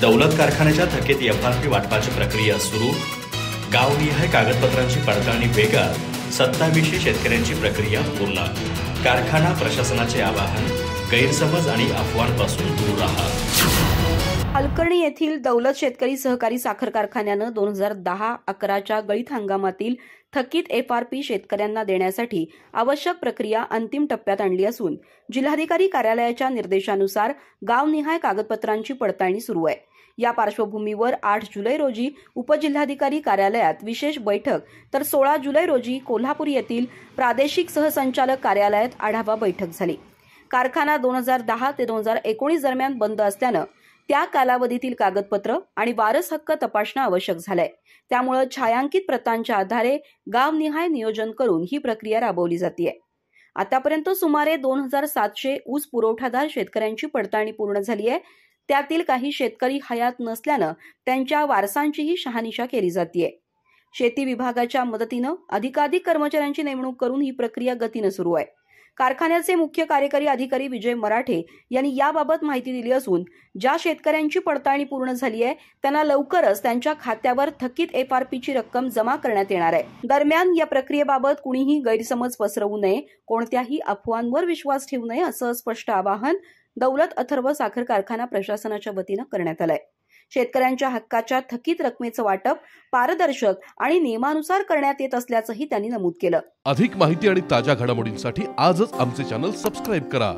दौलत कारखान्याच्या थकीत एफआरपी वाटपाची प्रक्रिया सुरू. गावनिहाय कागदपत्रांची पडताळणी वेगात. 2700 शेतकऱ्यांची प्रक्रिया पूर्ण. कारखाना प्रशासनाचे आवाहन, गैरसमज आणि अफवांपासून दूर राहा. अलकर्णी येथील दौलत शेतकरी सहकारी साखर कारखान्यानं 2010-11च्या गळीत हंगामातील थकीत एफआरपी शेतकऱ्यांना देण्यासाठी आवश्यक प्रक्रिया अंतिम टप्प्यात आणली असून जिल्हाधिकारी कार्यालयाच्या निर्देशानुसार गावनिहाय कागदपत्रांची पडताळणी सुरू आहे. या पार्श्वभूमीवर 8 जुलै रोजी उपजिल्हाधिकारी कार्यालयात विशेष बैठक तर 16 जुलै रोजी कोल्हापूर येथील प्रादेशिक सहसंचालक कार्यालयात आढावा बैठक झाली. कारखाना 2010 ते 2019 दरम्यान बंद असल्यानं त्या कालावधीतील कागदपत्र आणि वारस हक्क तपासणं आवश्यक झालंय. त्यामुळे छायांकित प्रतांच्या आधारे गावनिहाय नियोजन करून ही प्रक्रिया राबवली जाते. आतापर्यंत सुमारे 2700 ऊस पुरवठादार शेतकऱ्यांची पडताळणी पूर्ण झाली आहे. त्यातील काही शेतकरी हयात नसल्यानं त्यांच्या वारसांचीही शहानिशा केली जाते. शेती विभागाच्या मदतीनं अधिकाधिक कर्मचाऱ्यांची नेमणूक करून ही प्रक्रिया गतीनं सुरू आहे. कारखान्याचे मुख्य कार्यकारी अधिकारी विजय मराठे यांनी याबाबत माहिती दिली असून ज्या शेतकऱ्यांची पडताळणी पूर्ण झाली आहे त्यांना लवकरच त्यांच्या खात्यावर थकीत एफआरपीची रक्कम जमा करण्यात येणार आहे. दरम्यान या प्रक्रियेबाबत कुणीही गैरसमज पसरवू नये, कोणत्याही अफवांवर विश्वास ठेवू नये असं स्पष्ट आवाहन दौलत अथर्व साखर कारखाना प्रशासनाच्या वतीनं करण्यात आलंय. शेतकऱ्यांच्या हक्काच्या थकीत रकमेचं वाटप पारदर्शक आणि नियमानुसार करण्यात येत असल्याचंही त्यांनी नमूद केलं. अधिक माहिती आणि ताज्या घडामोडींसाठी आजच आमचे चॅनल सबस्क्राईब करा.